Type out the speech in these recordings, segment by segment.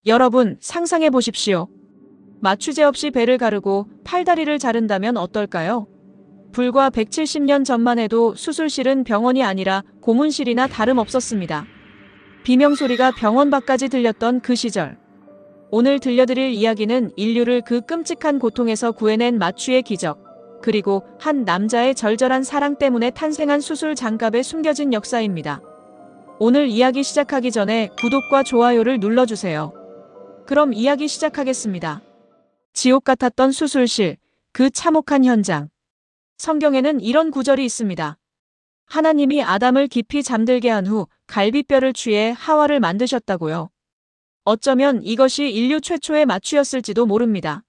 여러분, 상상해 보십시오. 마취제 없이 배를 가르고 팔다리를 자른다면 어떨까요? 불과 170년 전만 해도 수술실은 병원이 아니라 고문실이나 다름없었습니다. 비명소리가 병원 밖까지 들렸던 그 시절. 오늘 들려드릴 이야기는 인류를 그 끔찍한 고통에서 구해낸 마취의 기적, 그리고 한 남자의 절절한 사랑 때문에 탄생한 수술 장갑에 숨겨진 역사입니다. 오늘 이야기 시작하기 전에 구독과 좋아요를 눌러주세요. 그럼 이야기 시작하겠습니다. 지옥 같았던 수술실, 그 참혹한 현장. 성경에는 이런 구절이 있습니다. 하나님이 아담을 깊이 잠들게 한 후 갈비뼈를 취해 하와를 만드셨다고요. 어쩌면 이것이 인류 최초의 마취였을지도 모릅니다.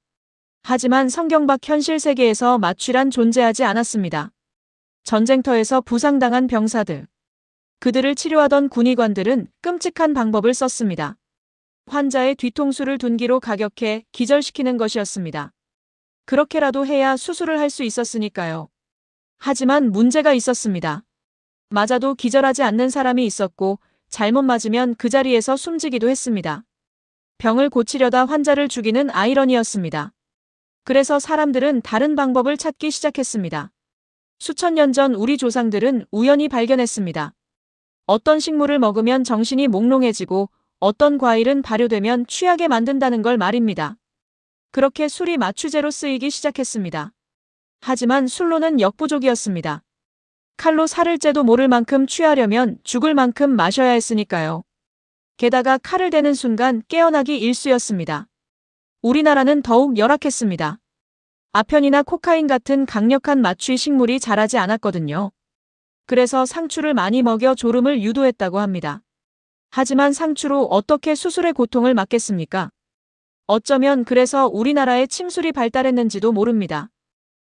하지만 성경 밖 현실 세계에서 마취란 존재하지 않았습니다. 전쟁터에서 부상당한 병사들, 그들을 치료하던 군의관들은 끔찍한 방법을 썼습니다. 환자의 뒤통수를 둔기로 가격해 기절시키는 것이었습니다. 그렇게라도 해야 수술을 할 수 있었으니까요. 하지만 문제가 있었습니다. 맞아도 기절하지 않는 사람이 있었고 잘못 맞으면 그 자리에서 숨지기도 했습니다. 병을 고치려다 환자를 죽이는 아이러니였습니다. 그래서 사람들은 다른 방법을 찾기 시작했습니다. 수천 년 전 우리 조상들은 우연히 발견했습니다. 어떤 식물을 먹으면 정신이 몽롱해지고 어떤 과일은 발효되면 취하게 만든다는 걸 말입니다. 그렇게 술이 마취제로 쓰이기 시작했습니다. 하지만 술로는 역부족이었습니다. 칼로 살을 째도 모를 만큼 취하려면 죽을 만큼 마셔야 했으니까요. 게다가 칼을 대는 순간 깨어나기 일쑤였습니다. 우리나라는 더욱 열악했습니다. 아편이나 코카인 같은 강력한 마취 식물이 자라지 않았거든요. 그래서 상추를 많이 먹여 졸음을 유도했다고 합니다. 하지만 상추로 어떻게 수술의 고통을 막겠습니까? 어쩌면 그래서 우리나라에 침술이 발달했는지도 모릅니다.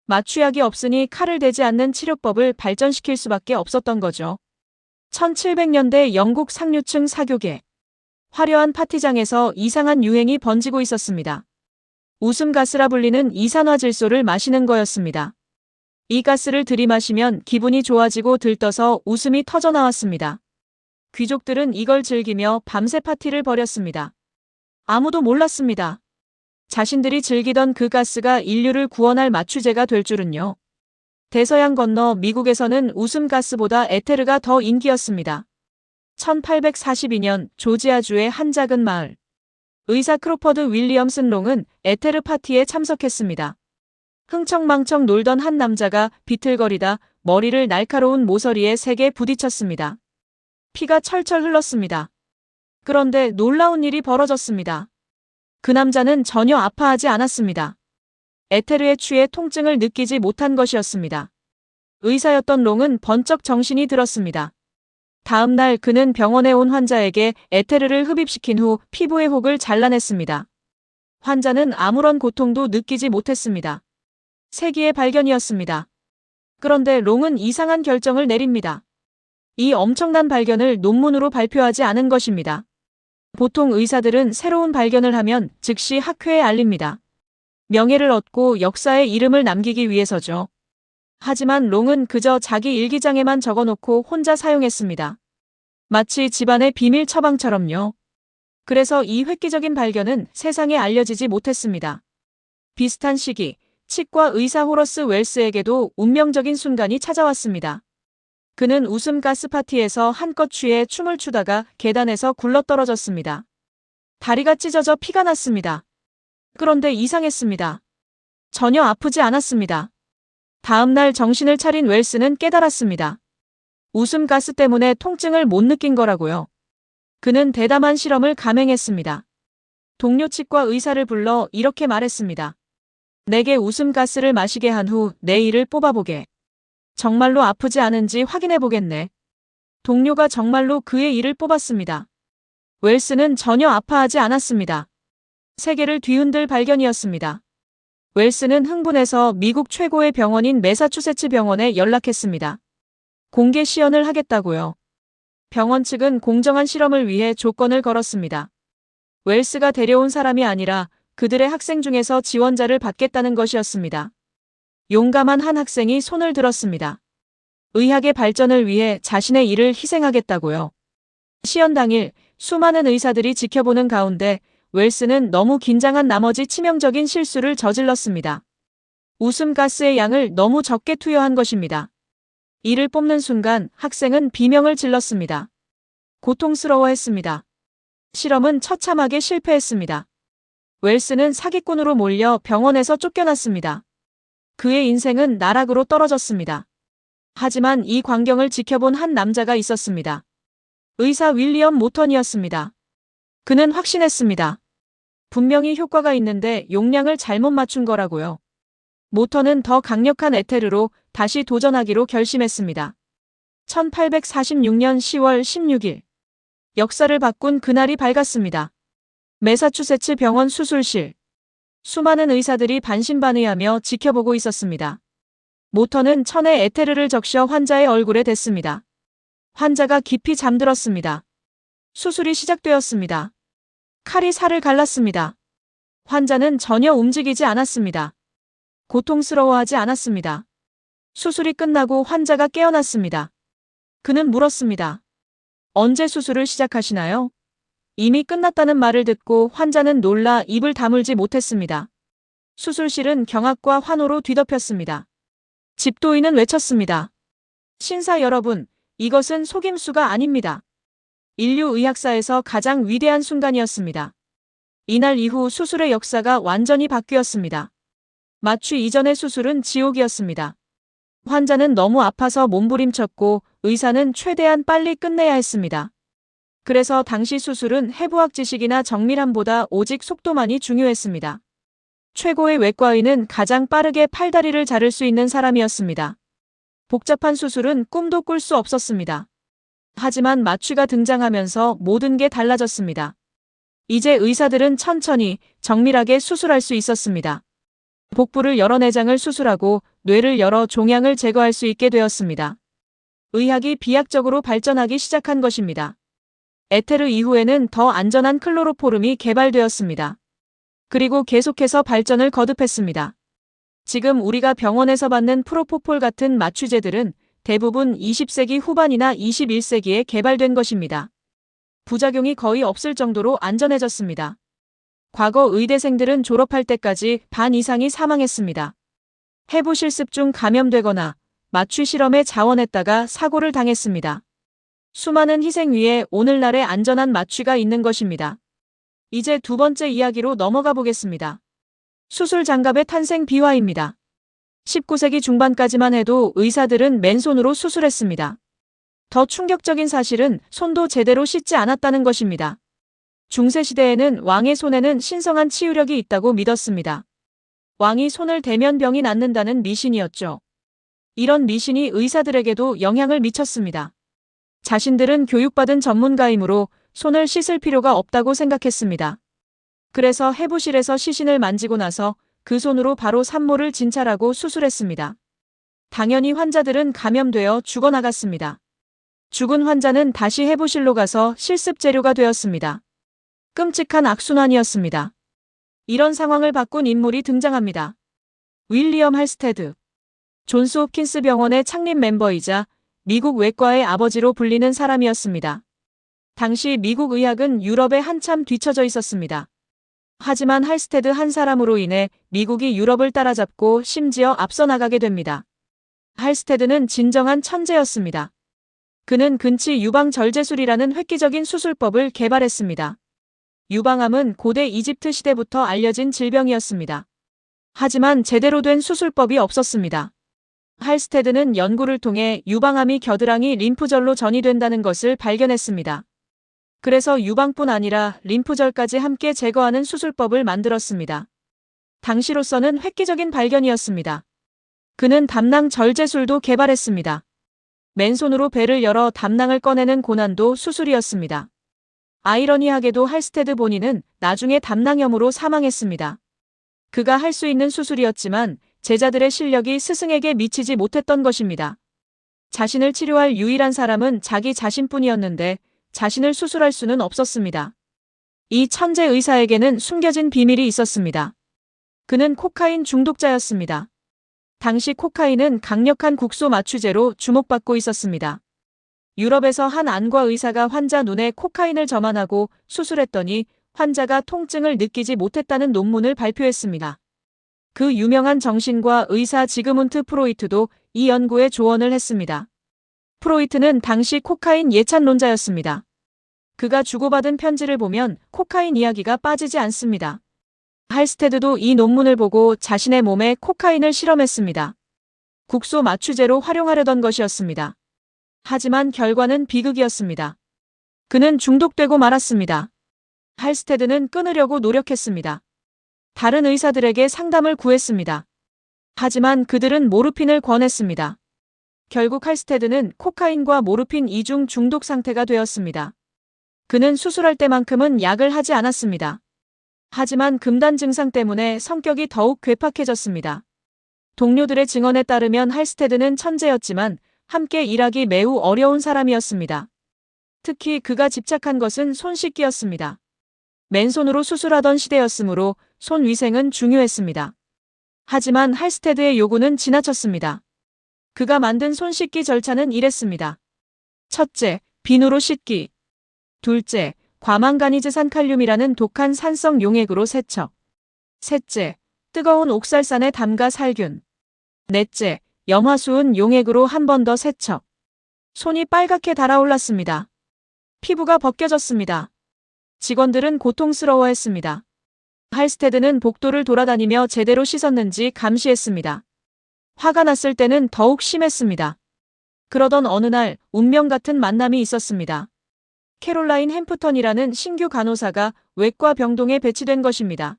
마취약이 없으니 칼을 대지 않는 치료법을 발전시킬 수밖에 없었던 거죠. 1700년대 영국 상류층 사교계. 화려한 파티장에서 이상한 유행이 번지고 있었습니다. 웃음가스라 불리는 이산화질소를 마시는 거였습니다. 이 가스를 들이마시면 기분이 좋아지고 들떠서 웃음이 터져나왔습니다. 귀족들은 이걸 즐기며 밤새 파티를 벌였습니다. 아무도 몰랐습니다. 자신들이 즐기던 그 가스가 인류를 구원할 마취제가 될 줄은요. 대서양 건너 미국에서는 웃음가스보다 에테르가 더 인기였습니다. 1842년 조지아주의 한 작은 마을. 의사 크로퍼드 윌리엄슨 롱은 에테르 파티에 참석했습니다. 흥청망청 놀던 한 남자가 비틀거리다 머리를 날카로운 모서리에 세게 부딪혔습니다. 피가 철철 흘렀습니다. 그런데 놀라운 일이 벌어졌습니다. 그 남자는 전혀 아파하지 않았습니다. 에테르에 취해 통증을 느끼지 못한 것이었습니다. 의사였던 롱은 번쩍 정신이 들었습니다. 다음 날 그는 병원에 온 환자에게 에테르를 흡입시킨 후 피부의 혹을 잘라냈습니다. 환자는 아무런 고통도 느끼지 못했습니다. 세기의 발견이었습니다. 그런데 롱은 이상한 결정을 내립니다. 이 엄청난 발견을 논문으로 발표하지 않은 것입니다. 보통 의사들은 새로운 발견을 하면 즉시 학회에 알립니다. 명예를 얻고 역사에 이름을 남기기 위해서죠. 하지만 롱은 그저 자기 일기장에만 적어놓고 혼자 사용했습니다. 마치 집안의 비밀 처방처럼요. 그래서 이 획기적인 발견은 세상에 알려지지 못했습니다. 비슷한 시기, 치과 의사 호러스 웰스에게도 운명적인 순간이 찾아왔습니다. 그는 웃음가스 파티에서 한껏 취해 춤을 추다가 계단에서 굴러떨어졌습니다. 다리가 찢어져 피가 났습니다. 그런데 이상했습니다. 전혀 아프지 않았습니다. 다음 날 정신을 차린 웰스는 깨달았습니다. 웃음가스 때문에 통증을 못 느낀 거라고요. 그는 대담한 실험을 감행했습니다. 동료 치과 의사를 불러 이렇게 말했습니다. 내게 웃음가스를 마시게 한 후 내 이를 뽑아보게. 정말로 아프지 않은지 확인해보겠네. 동료가 정말로 그의 이를 뽑았습니다. 웰스는 전혀 아파하지 않았습니다. 세계를 뒤흔들 발견이었습니다. 웰스는 흥분해서 미국 최고의 병원인 매사추세츠 병원에 연락했습니다. 공개 시연을 하겠다고요. 병원 측은 공정한 실험을 위해 조건을 걸었습니다. 웰스가 데려온 사람이 아니라 그들의 학생 중에서 지원자를 받겠다는 것이었습니다. 용감한 한 학생이 손을 들었습니다. 의학의 발전을 위해 자신의 일을 희생하겠다고요. 시연 당일 수많은 의사들이 지켜보는 가운데 웰스는 너무 긴장한 나머지 치명적인 실수를 저질렀습니다. 웃음가스의 양을 너무 적게 투여한 것입니다. 이를 뽑는 순간 학생은 비명을 질렀습니다. 고통스러워했습니다. 실험은 처참하게 실패했습니다. 웰스는 사기꾼으로 몰려 병원에서 쫓겨났습니다. 그의 인생은 나락으로 떨어졌습니다. 하지만 이 광경을 지켜본 한 남자가 있었습니다. 의사 윌리엄 모턴이었습니다. 그는 확신했습니다. 분명히 효과가 있는데 용량을 잘못 맞춘 거라고요. 모턴은 더 강력한 에테르로 다시 도전하기로 결심했습니다. 1846년 10월 16일. 역사를 바꾼 그날이 밝았습니다. 매사추세츠 병원 수술실. 수많은 의사들이 반신반의하며 지켜보고 있었습니다. 모턴은 천에 에테르를 적셔 환자의 얼굴에 댔습니다. 환자가 깊이 잠들었습니다. 수술이 시작되었습니다. 칼이 살을 갈랐습니다. 환자는 전혀 움직이지 않았습니다. 고통스러워하지 않았습니다. 수술이 끝나고 환자가 깨어났습니다. 그는 물었습니다. 언제 수술을 시작하시나요? 이미 끝났다는 말을 듣고 환자는 놀라 입을 다물지 못했습니다. 수술실은 경악과 환호로 뒤덮였습니다. 집도인은 외쳤습니다. 신사 여러분, 이것은 속임수가 아닙니다. 인류 의학사에서 가장 위대한 순간이었습니다. 이날 이후 수술의 역사가 완전히 바뀌었습니다. 마취 이전의 수술은 지옥이었습니다. 환자는 너무 아파서 몸부림쳤고 의사는 최대한 빨리 끝내야 했습니다. 그래서 당시 수술은 해부학 지식이나 정밀함보다 오직 속도만이 중요했습니다. 최고의 외과의는 가장 빠르게 팔다리를 자를 수 있는 사람이었습니다. 복잡한 수술은 꿈도 꿀 수 없었습니다. 하지만 마취가 등장하면서 모든 게 달라졌습니다. 이제 의사들은 천천히 정밀하게 수술할 수 있었습니다. 복부를 열어 내장을 수술하고 뇌를 열어 종양을 제거할 수 있게 되었습니다. 의학이 비약적으로 발전하기 시작한 것입니다. 에테르 이후에는 더 안전한 클로로포름이 개발되었습니다. 그리고 계속해서 발전을 거듭했습니다. 지금 우리가 병원에서 받는 프로포폴 같은 마취제들은 대부분 20세기 후반이나 21세기에 개발된 것입니다. 부작용이 거의 없을 정도로 안전해졌습니다. 과거 의대생들은 졸업할 때까지 반 이상이 사망했습니다. 해부 실습 중 감염되거나 마취 실험에 자원했다가 사고를 당했습니다. 수많은 희생 위에 오늘날의 안전한 마취가 있는 것입니다. 이제 두 번째 이야기로 넘어가 보겠습니다. 수술 장갑의 탄생 비화입니다. 19세기 중반까지만 해도 의사들은 맨손으로 수술했습니다. 더 충격적인 사실은 손도 제대로 씻지 않았다는 것입니다. 중세시대에는 왕의 손에는 신성한 치유력이 있다고 믿었습니다. 왕이 손을 대면 병이 낫는다는 미신이었죠. 이런 미신이 의사들에게도 영향을 미쳤습니다. 자신들은 교육받은 전문가이므로 손을 씻을 필요가 없다고 생각했습니다. 그래서 해부실에서 시신을 만지고 나서 그 손으로 바로 산모를 진찰하고 수술했습니다. 당연히 환자들은 감염되어 죽어나갔습니다. 죽은 환자는 다시 해부실로 가서 실습 재료가 되었습니다. 끔찍한 악순환이었습니다. 이런 상황을 바꾼 인물이 등장합니다. 윌리엄 할스테드. 존스 홉킨스 병원의 창립 멤버이자 미국 외과의 아버지로 불리는 사람이었습니다. 당시 미국 의학은 유럽에 한참 뒤처져 있었습니다. 하지만 할스테드 한 사람으로 인해 미국이 유럽을 따라잡고 심지어 앞서 나가게 됩니다. 할스테드는 진정한 천재였습니다. 그는 근치 유방절제술이라는 획기적인 수술법을 개발했습니다. 유방암은 고대 이집트 시대부터 알려진 질병이었습니다. 하지만 제대로 된 수술법이 없었습니다. 할스테드는 연구를 통해 유방암이 겨드랑이 림프절로 전이된다는 것을 발견했습니다. 그래서 유방뿐 아니라 림프절까지 함께 제거하는 수술법을 만들었습니다. 당시로서는 획기적인 발견이었습니다. 그는 담낭 절제술도 개발했습니다. 맨손으로 배를 열어 담낭을 꺼내는 고난도 수술이었습니다. 아이러니하게도 할스테드 본인은 나중에 담낭염으로 사망했습니다. 그가 할 수 있는 수술이었지만 제자들의 실력이 스승에게 미치지 못했던 것입니다. 자신을 치료할 유일한 사람은 자기 자신뿐이었는데 자신을 수술할 수는 없었습니다. 이 천재 의사에게는 숨겨진 비밀이 있었습니다. 그는 코카인 중독자였습니다. 당시 코카인은 강력한 국소 마취제로 주목받고 있었습니다. 유럽에서 한 안과 의사가 환자 눈에 코카인을 점안하고 수술했더니 환자가 통증을 느끼지 못했다는 논문을 발표했습니다. 그 유명한 정신과 의사 지그문트 프로이트도 이 연구에 조언을 했습니다. 프로이트는 당시 코카인 예찬론자였습니다. 그가 주고받은 편지를 보면 코카인 이야기가 빠지지 않습니다. 할스테드도 이 논문을 보고 자신의 몸에 코카인을 실험했습니다. 국소 마취제로 활용하려던 것이었습니다. 하지만 결과는 비극이었습니다. 그는 중독되고 말았습니다. 할스테드는 끊으려고 노력했습니다. 다른 의사들에게 상담을 구했습니다. 하지만 그들은 모르핀을 권했습니다. 결국 할스테드는 코카인과 모르핀 이중 중독 상태가 되었습니다. 그는 수술할 때만큼은 약을 하지 않았습니다. 하지만 금단 증상 때문에 성격이 더욱 괴팍해졌습니다. 동료들의 증언에 따르면 할스테드는 천재였지만 함께 일하기 매우 어려운 사람이었습니다. 특히 그가 집착한 것은 손 씻기였습니다. 맨손으로 수술하던 시대였으므로 손 위생은 중요했습니다. 하지만 할스테드의 요구는 지나쳤습니다. 그가 만든 손 씻기 절차는 이랬습니다. 첫째, 비누로 씻기. 둘째, 과망가니즈산 칼륨이라는 독한 산성 용액으로 세척. 셋째, 뜨거운 옥살산에 담가 살균. 넷째, 염화수은 용액으로 한 번 더 세척. 손이 빨갛게 달아올랐습니다. 피부가 벗겨졌습니다. 직원들은 고통스러워했습니다. 할스테드는 복도를 돌아다니며 제대로 씻었는지 감시했습니다. 화가 났을 때는 더욱 심했습니다. 그러던 어느 날 운명 같은 만남이 있었습니다. 캐롤라인 햄프턴이라는 신규 간호사가 외과 병동에 배치된 것입니다.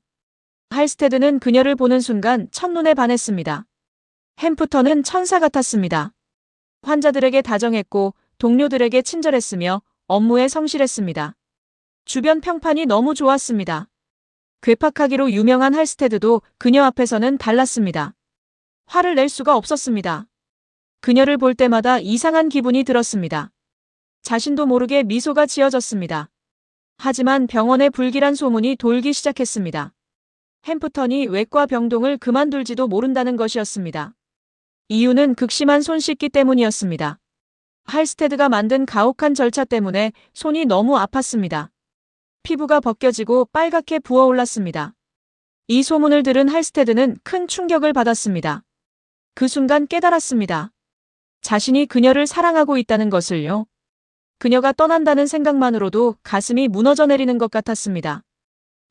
할스테드는 그녀를 보는 순간 첫눈에 반했습니다. 햄프턴은 천사 같았습니다. 환자들에게 다정했고 동료들에게 친절했으며 업무에 성실했습니다. 주변 평판이 너무 좋았습니다. 괴팍하기로 유명한 할스테드도 그녀 앞에서는 달랐습니다. 화를 낼 수가 없었습니다. 그녀를 볼 때마다 이상한 기분이 들었습니다. 자신도 모르게 미소가 지어졌습니다. 하지만 병원에 불길한 소문이 돌기 시작했습니다. 햄프턴이 외과 병동을 그만둘지도 모른다는 것이었습니다. 이유는 극심한 손 씻기 때문이었습니다. 할스테드가 만든 가혹한 절차 때문에 손이 너무 아팠습니다. 피부가 벗겨지고 빨갛게 부어올랐습니다. 이 소문을 들은 할스테드는 큰 충격을 받았습니다. 그 순간 깨달았습니다. 자신이 그녀를 사랑하고 있다는 것을요. 그녀가 떠난다는 생각만으로도 가슴이 무너져 내리는 것 같았습니다.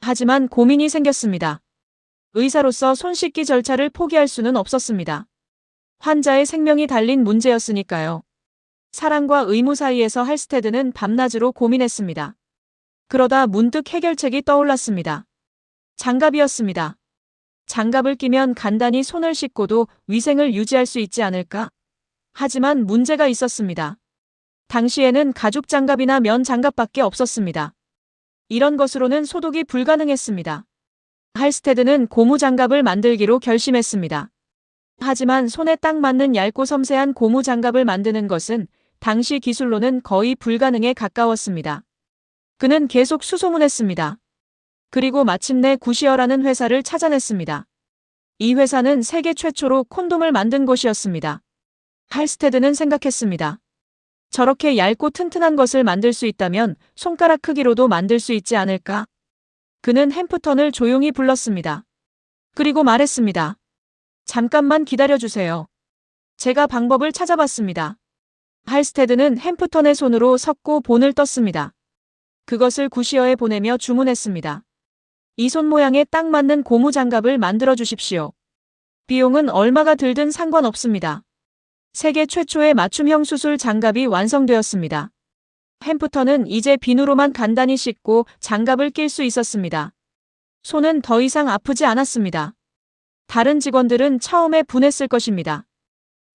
하지만 고민이 생겼습니다. 의사로서 손 씻기 절차를 포기할 수는 없었습니다. 환자의 생명이 달린 문제였으니까요. 사랑과 의무 사이에서 할스테드는 밤낮으로 고민했습니다. 그러다 문득 해결책이 떠올랐습니다. 장갑이었습니다. 장갑을 끼면 간단히 손을 씻고도 위생을 유지할 수 있지 않을까? 하지만 문제가 있었습니다. 당시에는 가죽 장갑이나 면 장갑밖에 없었습니다. 이런 것으로는 소독이 불가능했습니다. 할스테드는 고무 장갑을 만들기로 결심했습니다. 하지만 손에 딱 맞는 얇고 섬세한 고무 장갑을 만드는 것은 당시 기술로는 거의 불가능에 가까웠습니다. 그는 계속 수소문했습니다. 그리고 마침내 구시어라는 회사를 찾아냈습니다. 이 회사는 세계 최초로 콘돔을 만든 곳이었습니다. 할스테드는 생각했습니다. 저렇게 얇고 튼튼한 것을 만들 수 있다면 손가락 크기로도 만들 수 있지 않을까? 그는 햄프턴을 조용히 불렀습니다. 그리고 말했습니다. 잠깐만 기다려주세요. 제가 방법을 찾아봤습니다. 할스테드는 햄프턴의 손으로 섞고 본을 떴습니다. 그것을 구시어에 보내며 주문했습니다. 이 손 모양에 딱 맞는 고무 장갑을 만들어 주십시오. 비용은 얼마가 들든 상관없습니다. 세계 최초의 맞춤형 수술 장갑이 완성되었습니다. 햄프턴은 이제 비누로만 간단히 씻고 장갑을 낄 수 있었습니다. 손은 더 이상 아프지 않았습니다. 다른 직원들은 처음에 분했을 것입니다.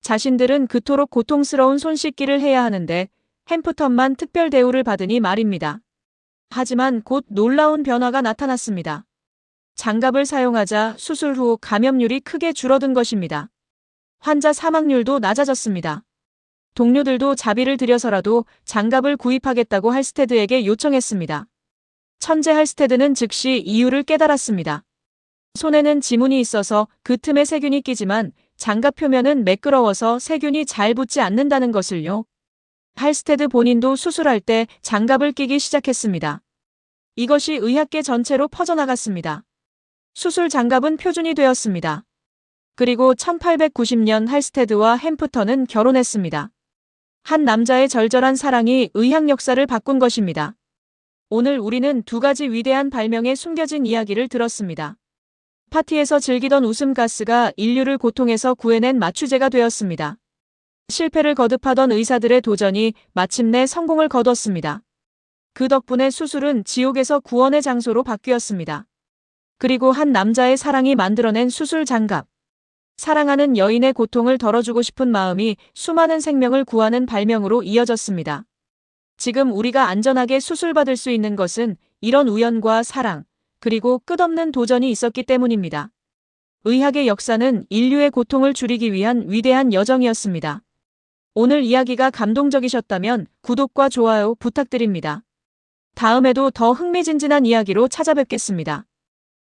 자신들은 그토록 고통스러운 손 씻기를 해야 하는데 햄프턴만 특별 대우를 받으니 말입니다. 하지만 곧 놀라운 변화가 나타났습니다. 장갑을 사용하자 수술 후 감염률이 크게 줄어든 것입니다. 환자 사망률도 낮아졌습니다. 동료들도 자비를 들여서라도 장갑을 구입하겠다고 할스테드에게 요청했습니다. 천재 할스테드는 즉시 이유를 깨달았습니다. 손에는 지문이 있어서 그 틈에 세균이 끼지만 장갑 표면은 매끄러워서 세균이 잘 붙지 않는다는 것을요. 할스테드 본인도 수술할 때 장갑을 끼기 시작했습니다. 이것이 의학계 전체로 퍼져나갔습니다. 수술 장갑은 표준이 되었습니다. 그리고 1890년 할스테드와 햄프턴은 결혼했습니다. 한 남자의 절절한 사랑이 의학 역사를 바꾼 것입니다. 오늘 우리는 두 가지 위대한 발명의 숨겨진 이야기를 들었습니다. 파티에서 즐기던 웃음가스가 인류를 고통에서 구해낸 마취제가 되었습니다. 실패를 거듭하던 의사들의 도전이 마침내 성공을 거뒀습니다. 그 덕분에 수술은 지옥에서 구원의 장소로 바뀌었습니다. 그리고 한 남자의 사랑이 만들어낸 수술 장갑. 사랑하는 여인의 고통을 덜어주고 싶은 마음이 수많은 생명을 구하는 발명으로 이어졌습니다. 지금 우리가 안전하게 수술받을 수 있는 것은 이런 우연과 사랑, 그리고 끝없는 도전이 있었기 때문입니다. 의학의 역사는 인류의 고통을 줄이기 위한 위대한 여정이었습니다. 오늘 이야기가 감동적이셨다면 구독과 좋아요 부탁드립니다. 다음에도 더 흥미진진한 이야기로 찾아뵙겠습니다.